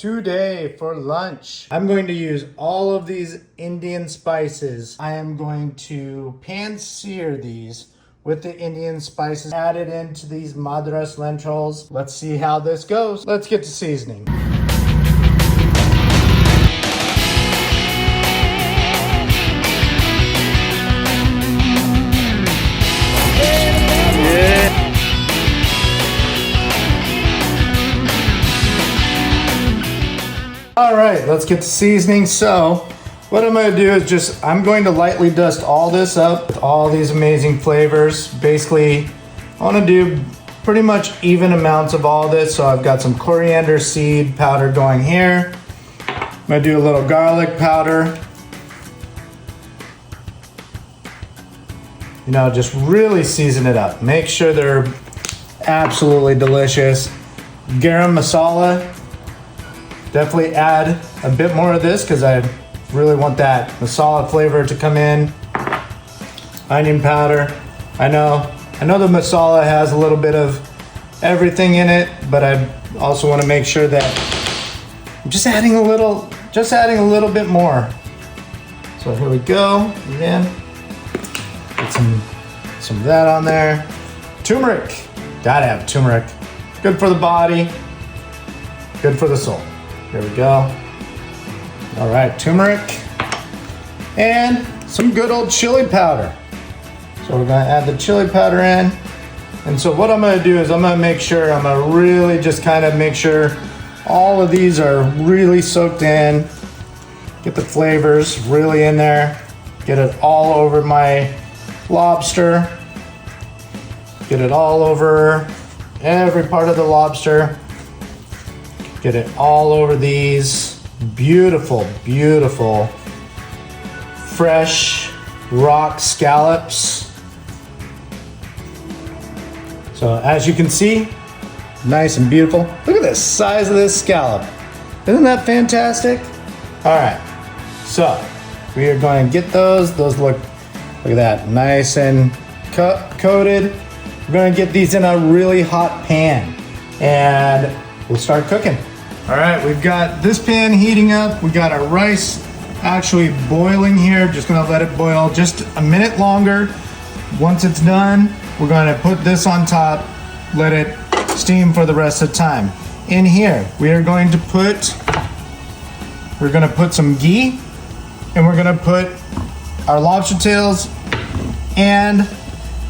Today for lunch, I'm going to use all of these Indian spices. I am going to pan sear these with the Indian spices added into these Madras lentils. Let's see how this goes. Let's get to seasoning. All right, let's get to seasoning. So what I'm gonna do is I'm going to lightly dust all this up with all these amazing flavors. Basically, I wanna do pretty much even amounts of all this. So I've got some coriander seed powder going here. I'm gonna do a little garlic powder. You know, just really season it up. Make sure they're absolutely delicious. Garam masala. Definitely add a bit more of this because I really want that masala flavor to come in. Onion powder. I know the masala has a little bit of everything in it, but I also want to make sure that I'm just adding a little bit more. So here we go. Again, get some of that on there. Turmeric. Gotta have turmeric. Good for the body. Good for the soul. There we go. All right, turmeric and some good old chili powder. So we're gonna add the chili powder in. And so what I'm gonna do is I'm gonna really just kind of make sure all of these are really soaked in. Get the flavors really in there. Get it all over my lobster. Get it all over every part of the lobster. Get it all over these beautiful, beautiful, fresh rock scallops. So as you can see, nice and beautiful. Look at the size of this scallop. Isn't that fantastic? All right, so we are going to get those. Those look at that, nice and coated. We're going to get these in a really hot pan and we'll start cooking. All right, we've got this pan heating up. We got our rice actually boiling here. Just gonna let it boil just a minute longer. Once it's done, we're gonna put this on top, let it steam for the rest of the time. In here, we're gonna put some ghee, and we're gonna put our lobster tails and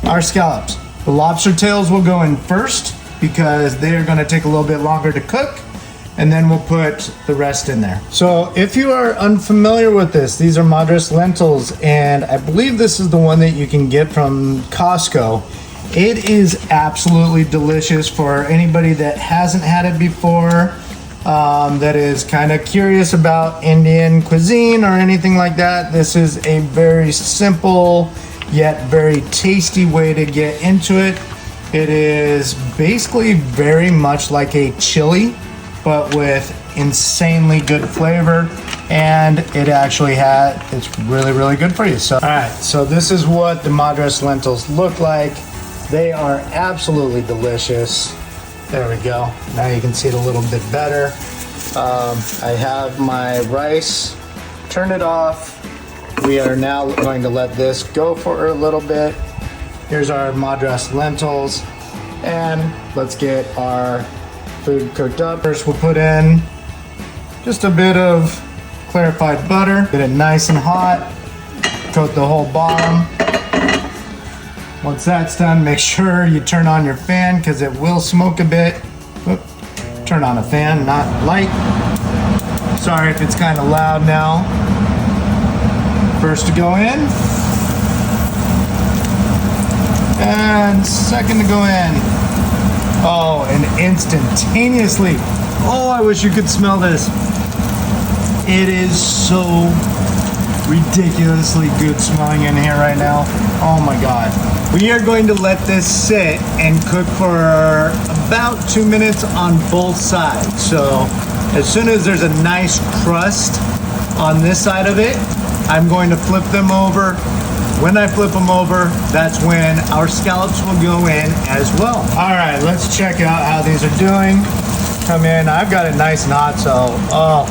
our scallops. The lobster tails will go in first because they are gonna take a little bit longer to cook. And then we'll put the rest in there. So if you are unfamiliar with this, these are Madras Lentils, and I believe this is the one that you can get from Costco. It is absolutely delicious for anybody that hasn't had it before, that is kind of curious about Indian cuisine or anything like that. This is a very simple yet very tasty way to get into it. It is basically very much like a chili, but with insanely good flavor, and it's really, really good for you. So, all right, so this is what the Madras lentils look like. They are absolutely delicious. There we go. Now you can see it a little bit better. I have my rice, turn it off. We are now going to let this go for a little bit. Here's our Madras lentils, and let's get our food cooked up. First we'll put in just a bit of clarified butter. Get it nice and hot. Coat the whole bottom. Once that's done, make sure you turn on your fan because it will smoke a bit. Oop. Turn on a fan, not light. Sorry if it's kind of loud now. First to go in. And second to go in. Oh, and instantaneously. Oh, I wish you could smell this. It is so ridiculously good smelling in here right now. Oh my God. We are going to let this sit and cook for about 2 minutes on both sides. So as soon as there's a nice crust on this side of it, I'm going to flip them over. When I flip them over, that's when our scallops will go in as well. All right, let's check out how these are doing. come in. I've got it nice and hot, so, oh,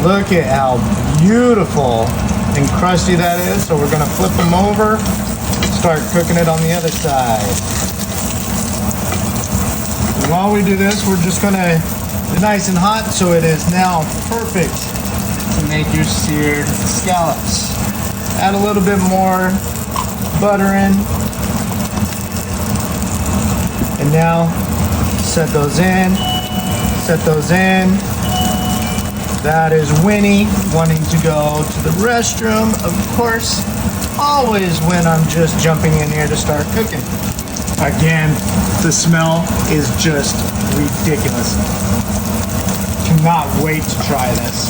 look at how beautiful and crusty that is. So we're gonna flip them over, start cooking it on the other side. And while we do this, we're just gonna, it's nice and hot, so it is now perfect to make your seared scallops. Add a little bit more butter in. And now, set those in, set those in. That is Winnie wanting to go to the restroom, of course, always when I'm just jumping in here to start cooking. Again, the smell is just ridiculous. Cannot wait to try this.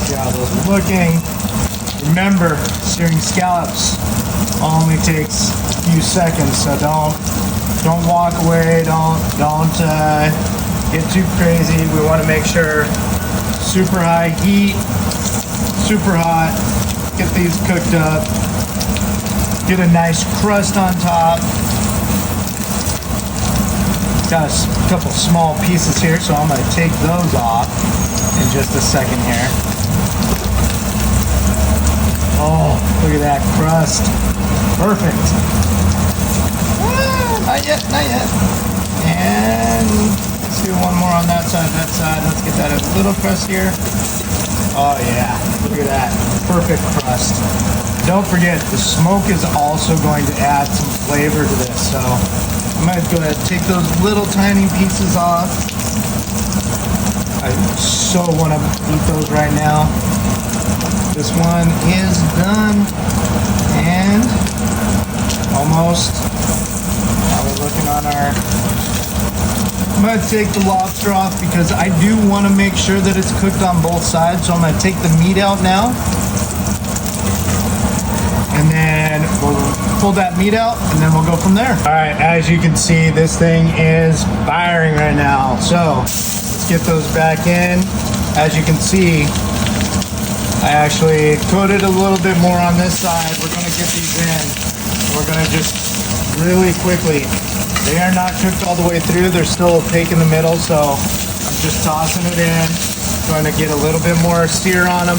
See how those are looking. Remember, searing scallops only takes a few seconds, so don't walk away, don't get too crazy. We want to make sure super high heat, super hot. Get these cooked up. Get a nice crust on top. Got a couple small pieces here, so I'm going to take those off in just a second here. Oh, look at that crust. Perfect. Not yet, not yet. And let's do one more on that side, Let's get that a little crustier. Oh yeah, look at that. Perfect crust. Don't forget, the smoke is also going to add some flavor to this. So I'm going to go ahead and take those little tiny pieces off. I so want to eat those right now. This one is done. And almost. Now we're looking on our... I'm going to take the lobster off because I do want to make sure that it's cooked on both sides. So I'm going to take the meat out now. And then we'll pull that meat out and then we'll go from there. All right, as you can see, this thing is firing right now. So let's get those back in. As you can see, I actually coated a little bit more on this side. We're going to get these in. We're going to just really quickly. They are not cooked all the way through. They're still opaque in the middle, so I'm just tossing it in. Trying to get a little bit more sear on them.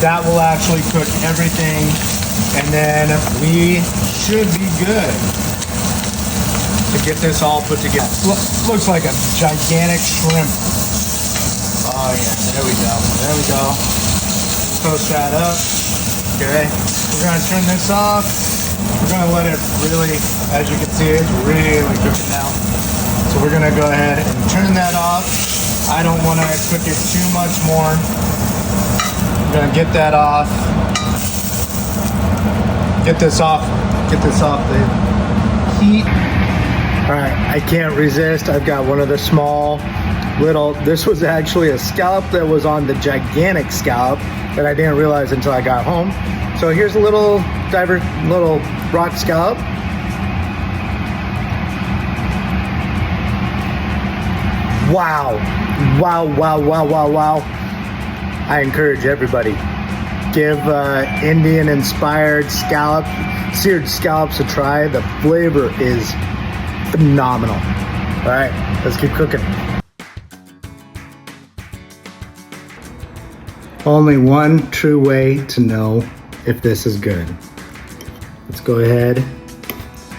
That will actually cook everything, and then we should be good to get this all put together. Looks like a gigantic shrimp. Oh yeah, there we go, there we go. Toast that up. Okay, we're gonna turn this off. We're gonna let it really, as you can see, it's really cooking now. So we're gonna go ahead and turn that off. I don't wanna cook it too much more. I'm gonna get that off. Get this off the heat. All right, I can't resist. I've got one of the small little, this was actually a scallop that was on the gigantic scallop that I didn't realize until I got home. So here's a little little rock scallop. Wow, wow, wow, wow, wow, wow. I encourage everybody, give Indian-inspired seared scallops a try. The flavor is phenomenal. All right, let's keep cooking. Only one true way to know if this is good. Let's go ahead,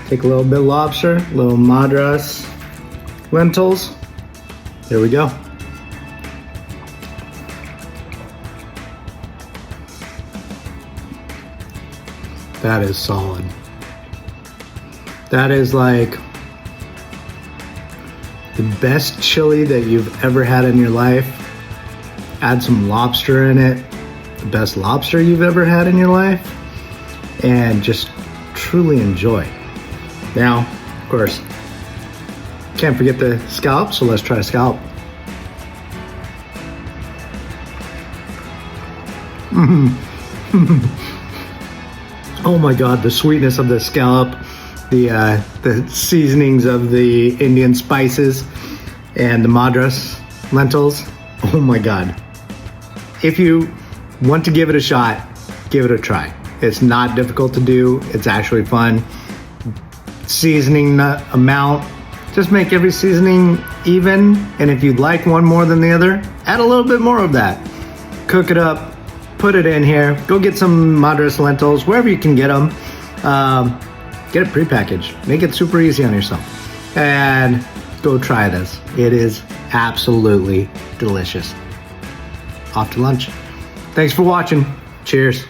take a little bit of lobster, a little Madras Lentils. Here we go. That is solid. That is like the best chili that you've ever had in your life. Add some lobster in it. The best lobster you've ever had in your life. And just truly enjoy. Now, of course, can't forget the scallop, so let's try a scallop. Oh my God, the sweetness of the scallop, the seasonings of the Indian spices and the Madras lentils. Oh my God. If you want to give it a shot, give it a try. It's not difficult to do. It's actually fun. Seasoning amount Just make every seasoning even, and if you'd like one more than the other, add a little bit more of that. Cook it up, put it in here. Go get some Madras lentils, wherever you can get them. Get it prepackaged. Make it super easy on yourself. And go try this. It is absolutely delicious. Off to lunch. Thanks for watching. Cheers.